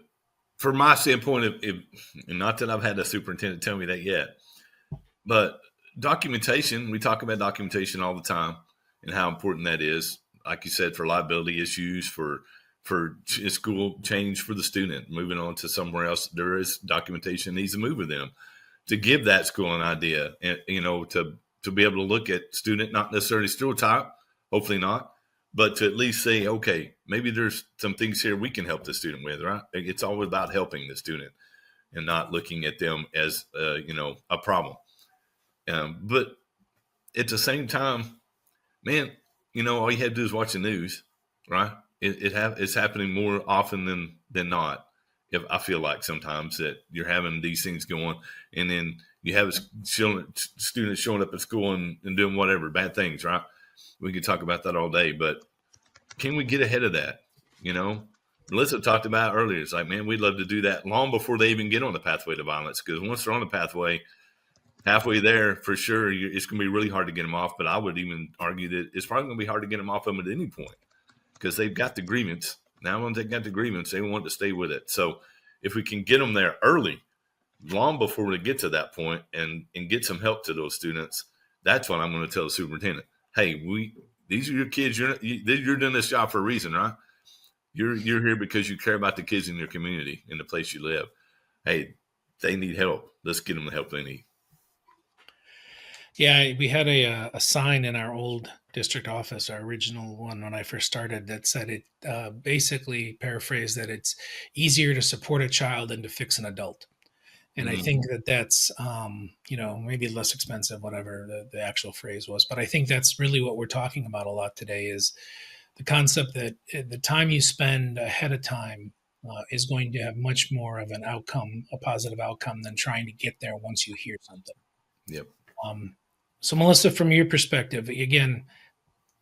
from my standpoint, and not that I've had a superintendent tell me that yet, but documentation, we talk about documentation all the time and how important that is. Like you said, for liability issues, for school change for the student, moving on to somewhere else, there is documentation needs to move with them to give that school an idea, and to be able to look at student, not necessarily stereotype, hopefully not, but to at least say, okay, maybe there's some things here we can help the student with, right? It's always about helping the student and not looking at them as a problem. But at the same time, man, all you have to do is watch the news, right? It's happening more often than not. If I feel like sometimes that you're having these things going, and then you have students showing up at school and doing whatever bad things, right? We could talk about that all day, but can we get ahead of that? Melissa talked about earlier. It's like, man, we'd love to do that long before they even get on the pathway to violence, because once they're on the pathway, halfway there, for sure, it's going to be really hard to get them off. But I would even argue that it's probably going to be hard to get them off them at any point, because they've got the grievance. Now, once they got the grievance, they want to stay with it. So if we can get them there early, long before we get to that point, and get some help to those students, that's what I'm going to tell the superintendent. Hey, these are your kids. You're doing this job for a reason, right? You're here because you care about the kids in your community, in the place you live. Hey, they need help. Let's get them the help they need.
Yeah, we had a sign in our old district office, our original one when I first started, that said it basically paraphrased that it's easier to support a child than to fix an adult. And I think that's, maybe less expensive, whatever the actual phrase was. But I think that's really what we're talking about a lot today, is the concept that the time you spend ahead of time is going to have much more of an outcome, a positive outcome, than trying to get there once you hear something.
Yep.
So Melissa, from your perspective, again,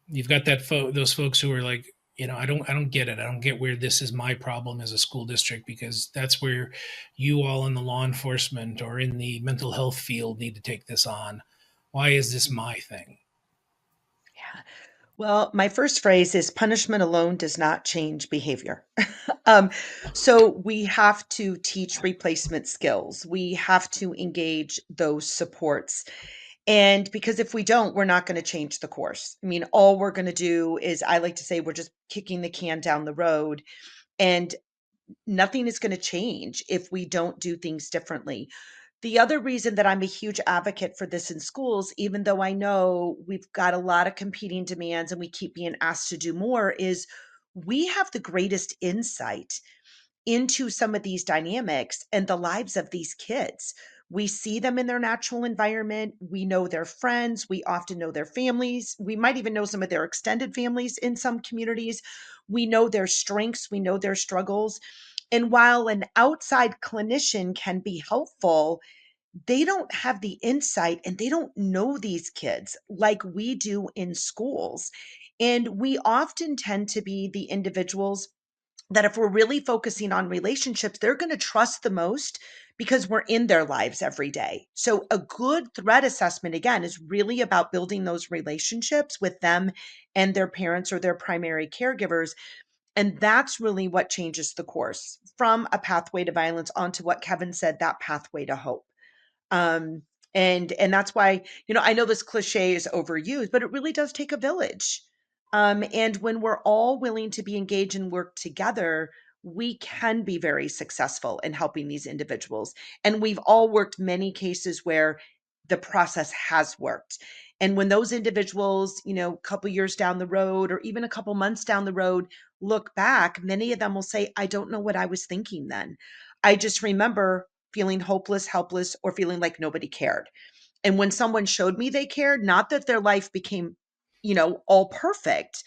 you've got those folks who are like, I don't get it. I don't get where this is my problem as a school district, because that's where you all in the law enforcement or in the mental health field need to take this on. Why is this my thing?
Yeah. Well, my first phrase is punishment alone does not change behavior. So we have to teach replacement skills. We have to engage those supports. And because if we don't, we're not going to change the course. I mean, all we're going to do is, I like to say, we're just kicking the can down the road, and nothing is going to change if we don't do things differently. The other reason that I'm a huge advocate for this in schools, even though I know we've got a lot of competing demands and we keep being asked to do more, is we have the greatest insight into some of these dynamics and the lives of these kids. We see them in their natural environment. We know their friends. We often know their families. We might even know some of their extended families in some communities. We know their strengths. We know their struggles. And while an outside clinician can be helpful, they don't have the insight and they don't know these kids like we do in schools. And we often tend to be the individuals that, if we're really focusing on relationships, they're going to trust the most because we're in their lives every day. So a good threat assessment, again, is really about building those relationships with them and their parents or their primary caregivers. And that's really what changes the course from a pathway to violence onto what Kevin said, that pathway to hope. Um, and that's why, I know this cliche is overused, but it really does take a village. And when we're all willing to be engaged and work together, we can be very successful in helping these individuals. And we've all worked many cases where the process has worked. And when those individuals, a couple years down the road or even a couple months down the road look back, many of them will say, I don't know what I was thinking then. I just remember feeling hopeless, helpless, or feeling like nobody cared. And when someone showed me they cared, not that their life became, all perfect,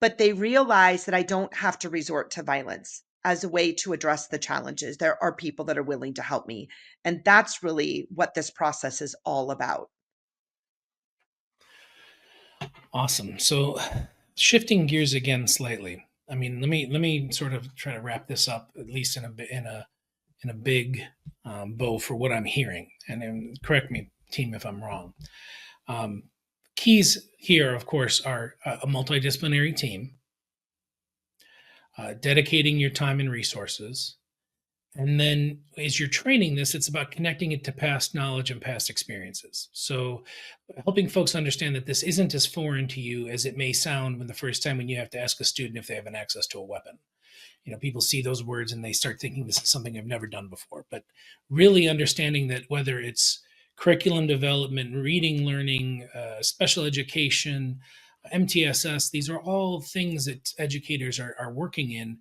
but they realized that I don't have to resort to violence as a way to address the challenges. There are people that are willing to help me. And that's really what this process is all about.
Awesome. So shifting gears again slightly. I mean, let me sort of try to wrap this up at least in a big bow for what I'm hearing. And then correct me, team, if I'm wrong. Um, Keys here, of course, are a multidisciplinary team, dedicating your time and resources. And then as you're training this, it's about connecting it to past knowledge and past experiences. So helping folks understand that this isn't as foreign to you as it may sound when the first time when you have to ask a student if they have an access to a weapon. People see those words and they start thinking this is something I've never done before. But really understanding that whether it's curriculum development, reading, learning, special education, MTSS, these are all things that educators are working in.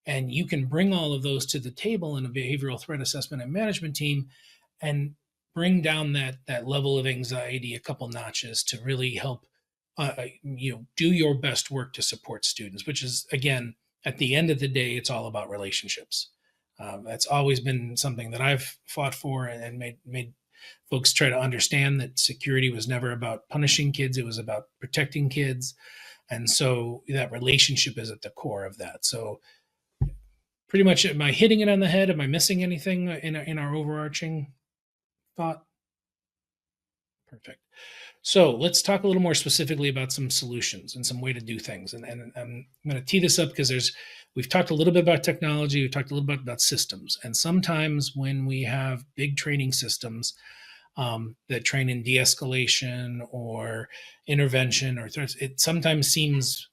And you can bring all of those to the table in a behavioral threat assessment and management team and bring down that level of anxiety a couple notches to really help do your best work to support students, which is, again, at the end of the day, it's all about relationships. That's always been something that I've fought for and made folks try to understand that security was never about punishing kids. It was about protecting kids. And so that relationship is at the core of that. So pretty much, am I hitting it on the head? Am I missing anything in our overarching thought? Perfect. So let's talk a little more specifically about some solutions and some way to do things. And I'm going to tee this up because we've talked a little bit about technology, we've talked a little bit about systems. And sometimes when we have big training systems that train in de-escalation or intervention or threats, it sometimes seems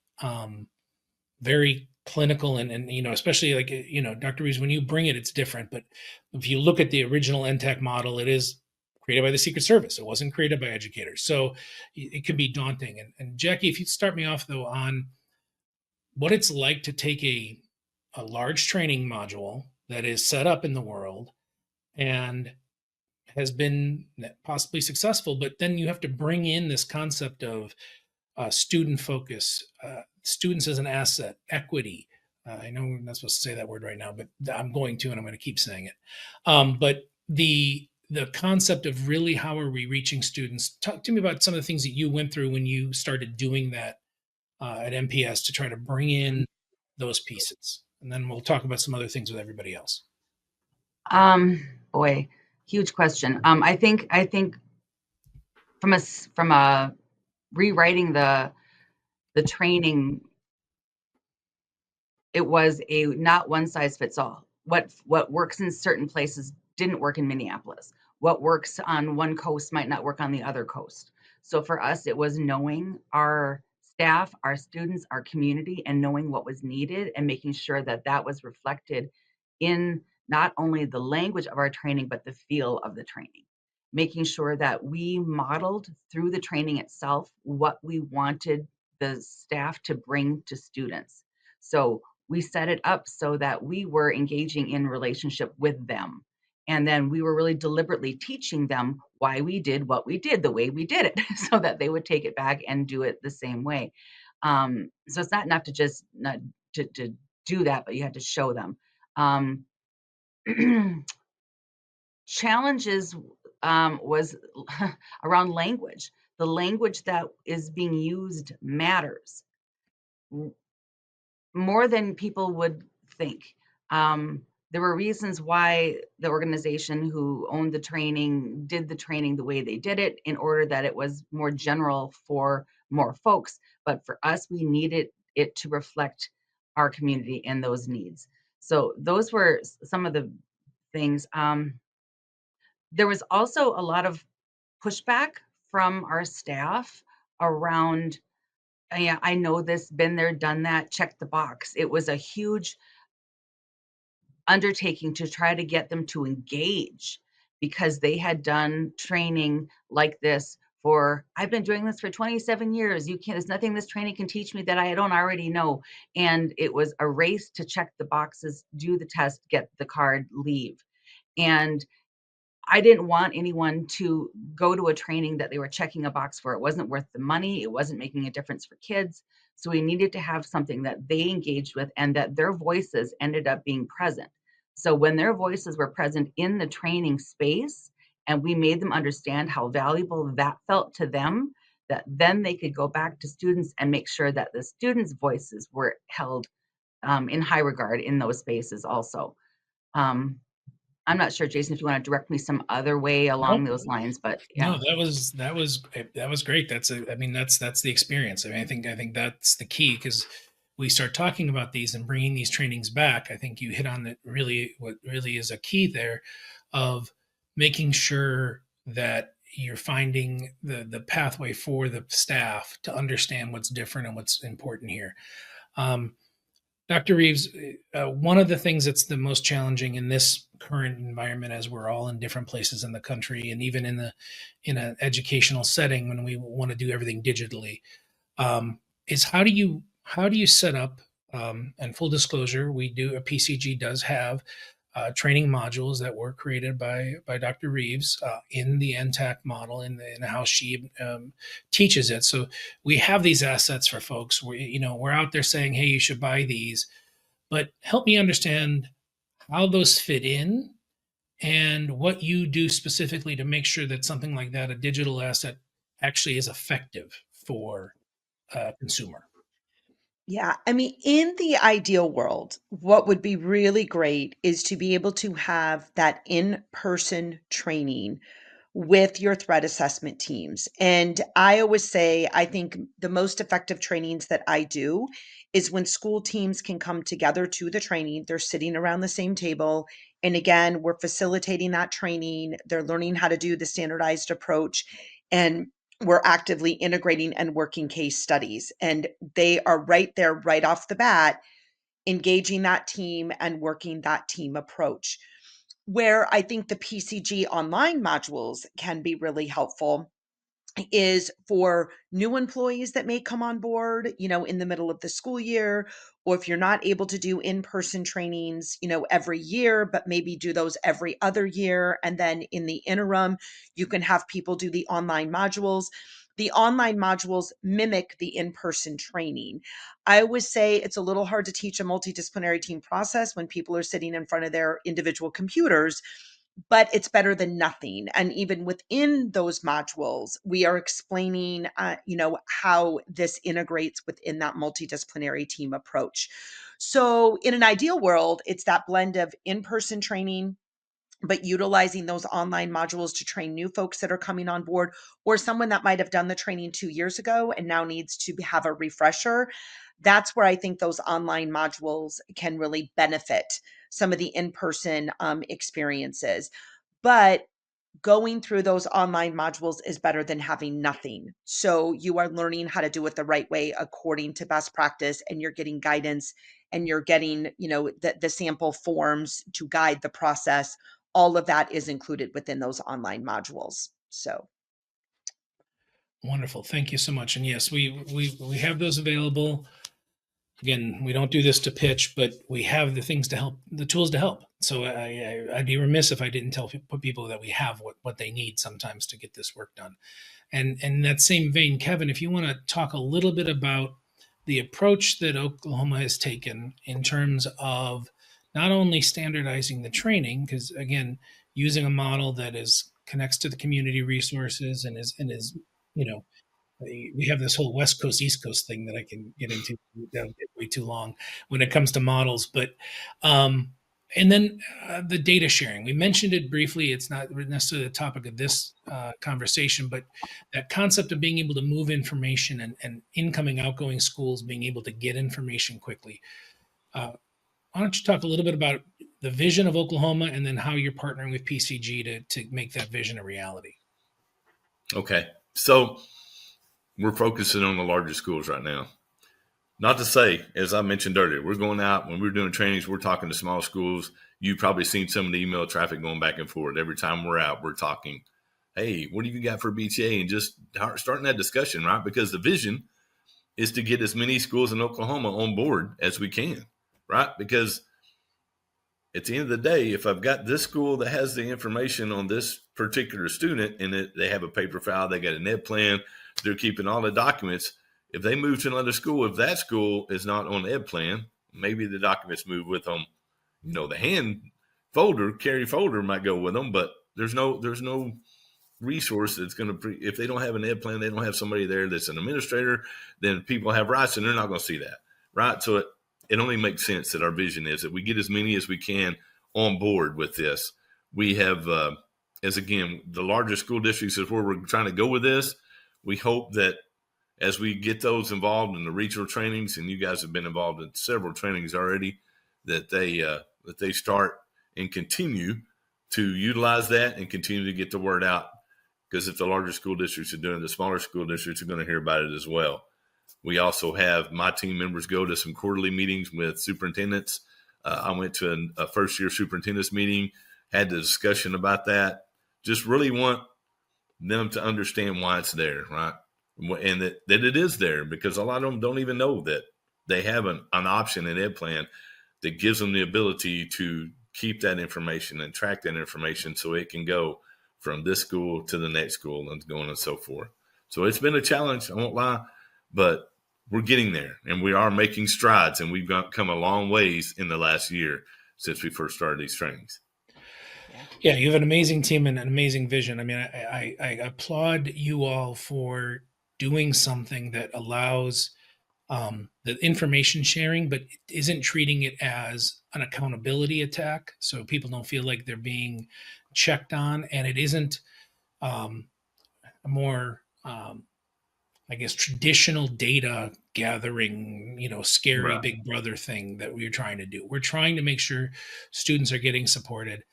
very clinical and especially like Dr. Reeves, when you bring it, it's different. But if you look at the original NTAC model, it is created by the Secret Service. It wasn't created by educators, so it can be daunting. And Jackie, if you start me off though on what it's like to take a large training module that is set up in the world and has been possibly successful, but then you have to bring in this concept of student focus, students as an asset, equity. I know I'm not supposed to say that word right now, but I'm going to, and I'm going to keep saying it. But the concept of really how are we reaching students? Talk to me about some of the things that you went through when you started doing that at MPS to try to bring in those pieces. And then we'll talk about some other things with everybody else.
Boy, huge question. I think from a rewriting the training, it was a not one size fits all. What works in certain places didn't work in Minneapolis. What works on one coast might not work on the other coast. So for us, it was knowing our staff, our students, our community, and knowing what was needed and making sure that that was reflected in not only the language of our training, but the feel of the training. Making sure that we modeled through the training itself what we wanted the staff to bring to students. So we set it up so that we were engaging in relationship with them. And then we were really deliberately teaching them why we did what we did, the way we did it, so that they would take it back and do it the same way. So it's not enough to just not to do that, but you have to show them. Challenges was around language. The language that is being used matters more than people would think. There were reasons why the organization who owned the training did the training the way they did it in order that it was more general for more folks. But for us, we needed it to reflect our community and those needs. So those were some of the things. There was also a lot of pushback from our staff around, yeah, I know this, been there, done that, check the box. It was a huge undertaking to try to get them to engage, because they had done training like this for, I've been doing this for 27 years. There's nothing this training can teach me that I don't already know. And it was a race to check the boxes, do the test, get the card, leave. And I didn't want anyone to go to a training that they were checking a box for. It wasn't worth the money. It wasn't making a difference for kids. So we needed to have something that they engaged with and that their voices ended up being present. So when their voices were present in the training space and we made them understand how valuable that felt to them, that then they could go back to students and make sure that the students' voices were held in high regard in those spaces also. I'm not sure, Jason, if you want to direct me some other way along those lines, but yeah.
No, that was great. That's the experience. I think that's the key, because we start talking about these and bringing these trainings back. I think you hit on what really is a key there, of making sure that you're finding the pathway for the staff to understand what's different and what's important here. Dr. Reeves, one of the things that's the most challenging in this current environment, as we're all in different places in the country, and even in an educational setting when we want to do everything digitally, is how do you set up? And full disclosure, PCG does have training modules that were created by Dr. Reeves in the NTAC model, in how she teaches it. So we have these assets for folks. We're out there saying, hey, you should buy these, but help me understand how those fit in and what you do specifically to make sure that something like that, a digital asset, actually is effective for a consumer.
Yeah, I mean, in the ideal world, what would be really great is to be able to have that in-person training with your threat assessment teams. And I always say, I think the most effective trainings that I do is when school teams can come together to the training, they're sitting around the same table. And again, we're facilitating that training. They're learning how to do the standardized approach. And we're actively integrating and working case studies. And they are right there, right off the bat, engaging that team and working that team approach. Where I think the PCG online modules can be really helpful is for new employees that may come on board, in the middle of the school year, or if you're not able to do in-person trainings, every year, but maybe do those every other year. And then in the interim, you can have people do the online modules. The online modules mimic the in-person training. I always say it's a little hard to teach a multidisciplinary team process when people are sitting in front of their individual computers, but it's better than nothing. And even within those modules, we are explaining, how this integrates within that multidisciplinary team approach. So in an ideal world, it's that blend of in-person training, but utilizing those online modules to train new folks that are coming on board, or someone that might have done the training 2 years ago and now needs to have a refresher. That's where I think those online modules can really benefit some of the in-person experiences. But going through those online modules is better than having nothing. So you are learning how to do it the right way according to best practice, and you're getting guidance, and you're getting, the sample forms to guide the process. All of that is included within those online modules. So
Wonderful. Thank you so much. And yes, we have those available. Again, we don't do this to pitch, but we have the things to help, the tools to help. So I'd be remiss if I didn't tell people that we have what they need sometimes to get this work done. And in that same vein, Kevin, if you want to talk a little bit about the approach that Oklahoma has taken in terms of not only standardizing the training, because again, using a model that connects to the community resources and is we have this whole West Coast, East Coast thing that I can get into. That'll get way too long when it comes to models. But, and then the data sharing, we mentioned it briefly. It's not necessarily the topic of this conversation, but that concept of being able to move information and incoming, outgoing schools being able to get information quickly. Why don't you talk a little bit about the vision of Oklahoma and then how you're partnering with PCG to make that vision a reality?
Okay. So we're focusing on the larger schools right now. Not to say, as I mentioned earlier, we're going out when we're doing trainings, we're talking to small schools. You've probably seen some of the email traffic going back and forth. Every time we're out, we're talking, hey, what do you got for BTA? And just starting that discussion, right? Because the vision is to get as many schools in Oklahoma on board as we can, right? Because at the end of the day, if I've got this school that has the information on this particular student and they have a paper file, they got an ed plan, they're keeping all the documents. If they move to another school, if that school is not on ed plan, maybe the documents move with them. The hand folder, carry folder might go with them, but there's no resource that's going to, if they don't have an ed plan, they don't have somebody there that's an administrator, then people have rights and they're not going to see that, right? So it only makes sense that our vision is that we get as many as we can on board with this. We have, as again, the largest school districts is where we're trying to go with this. We hope that as we get those involved in the regional trainings, and you guys have been involved in several trainings already, that they start and continue to utilize that and continue to get the word out. Because if the larger school districts are doing it, the smaller school districts are going to hear about it as well. We also have my team members go to some quarterly meetings with superintendents. I went to a first-year superintendent's meeting, had the discussion about that. Just really want them to understand why it's there, right? And that it is there, because a lot of them don't even know that they have an option in ed plan that gives them the ability to keep that information and track that information so it can go from this school to the next school and going and so forth. So it's been a challenge, I won't lie, but we're getting there and we are making strides, and we've come a long ways in the last year since we first started these trainings.
Yeah, you have an amazing team and an amazing vision. I mean, I applaud you all for doing something that allows the information sharing, but isn't treating it as an accountability attack, so people don't feel like they're being checked on, and it isn't a more, I guess, traditional data gathering, scary
Right.
big brother thing that we're trying to do. We're trying to make sure students are getting supported.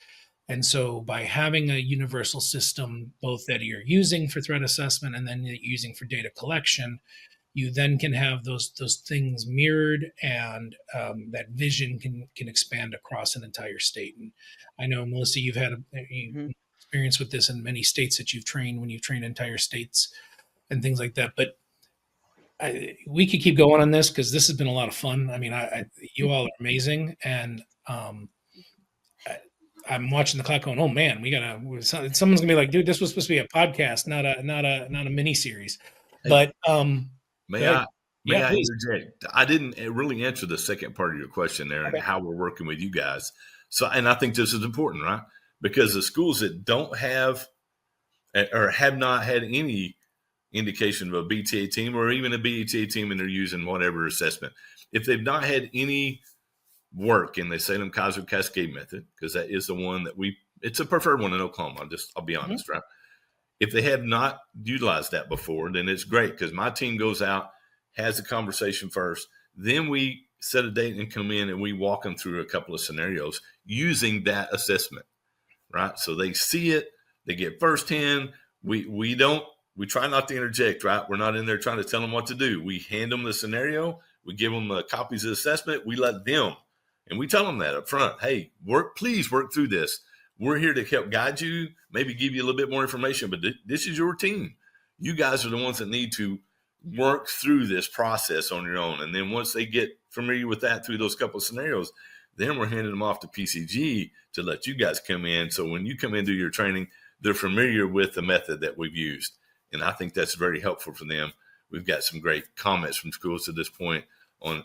And so by having a universal system, both that you're using for threat assessment and then that you're using for data collection, you then can have those things mirrored, and that vision can expand across an entire state. And I know, Melissa, you've had experience with this in many states that you've trained, when you've trained entire states and things like that. But we could keep going on this because this has been a lot of fun. I mean, you all are amazing, and I'm watching the clock going, oh man, someone's gonna be like, dude, this was supposed to be a podcast, not a mini series. But
May I
please.
interject? I didn't really answer the second part of your question there and how we're working with you guys. So, and I think this is important, right? Because the schools that don't have or have not had any indication of a BTA team or even a BTA team, and they're using whatever assessment, if they've not had any work in the Salem Kaiser Cascade method, because that is the one that it's a preferred one in Oklahoma. I'll be honest, right? If they have not utilized that before, then it's great, because my team goes out, has a conversation first, then we set a date and come in and we walk them through a couple of scenarios using that assessment, right? So they see it, they get firsthand. We try not to interject, right? We're not in there trying to tell them what to do. We hand them the scenario, we give them copies of the assessment, we let them, and we tell them that up front. Hey, please work through this. We're here to help guide you, maybe give you a little bit more information, but this is your team. You guys are the ones that need to work through this process on your own. And then once they get familiar with that through those couple of scenarios, then we're handing them off to PCG to let you guys come in. So when you come in do your training, they're familiar with the method that we've used. And I think that's very helpful for them. We've got some great comments from schools to this point on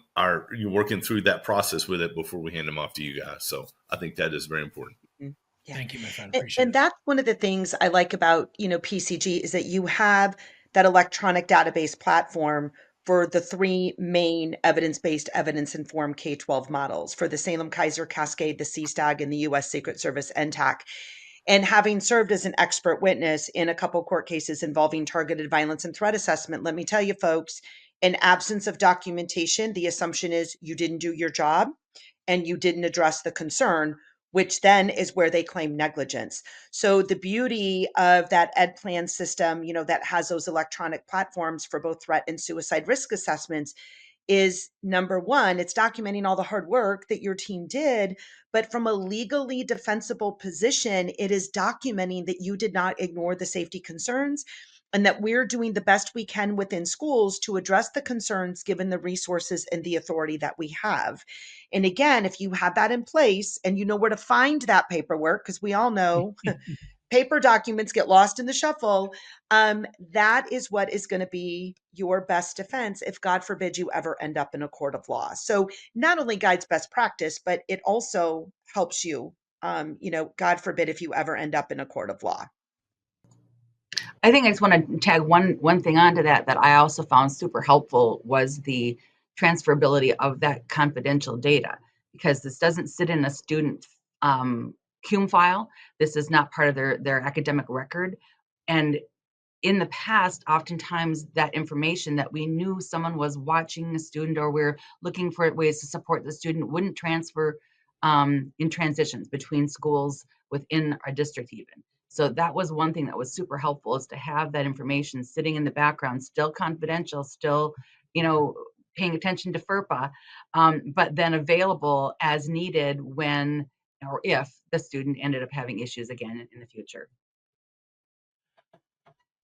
you working through that process with it before we hand them off to you guys. So I think that is very important.
Yeah.
Thank you, my friend. Appreciate
And
it.
that's one of the things I like about, PCG is that you have that electronic database platform for the three main evidence-based, evidence-informed K-12 models for the Salem Kaiser Cascade, the CSTAG, and the U.S. Secret Service NTAC. And having served as an expert witness in a couple court cases involving targeted violence and threat assessment, let me tell you, folks, in absence of documentation, the assumption is you didn't do your job and you didn't address the concern, which then is where they claim negligence. So the beauty of that ed plan system, that has those electronic platforms for both threat and suicide risk assessments, is number one, it's documenting all the hard work that your team did, but from a legally defensible position, it is documenting that you did not ignore the safety concerns and that we're doing the best we can within schools to address the concerns given the resources and the authority that we have. And again, if you have that in place and you know where to find that paperwork, because we all know paper documents get lost in the shuffle, that is what is going to be your best defense if, God forbid, you ever end up in a court of law. So not only guides best practice, but it also helps you, God forbid, if you ever end up in a court of law.
I think I just want to tag one thing onto that I also found super helpful was the transferability of that confidential data, because this doesn't sit in a student CUME file. This is not part of their academic record. And in the past, oftentimes that information that we knew someone was watching a student or we're looking for ways to support the student wouldn't transfer in transitions between schools within our district even. So that was one thing that was super helpful, is to have that information sitting in the background, still confidential, still, paying attention to FERPA, but then available as needed when or if the student ended up having issues again in the future.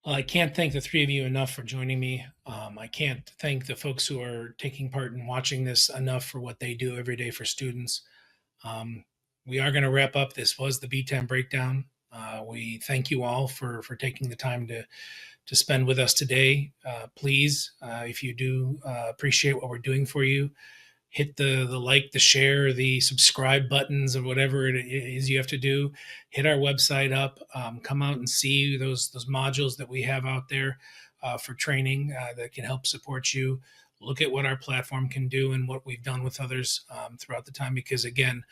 Well, I can't thank the three of you enough for joining me. I can't thank the folks who are taking part in watching this enough for what they do every day for students. We are going to wrap up. This was the BTAM Breakdown. We thank you all for taking the time to spend with us today. Please, if you do appreciate what we're doing for you, hit the like, the share, the subscribe buttons, or whatever it is you have to do. Hit our website up. Come out and see those modules that we have out there for training that can help support you. Look at what our platform can do and what we've done with others throughout the time. Because again,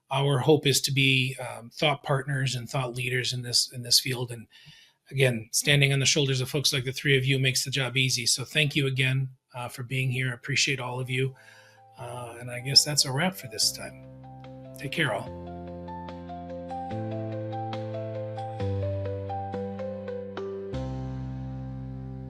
our hope is to be thought partners and thought leaders in this field. And again, standing on the shoulders of folks like the three of you makes the job easy. So thank you again for being here. I appreciate all of you. And I guess that's a wrap for this time. Take care, all.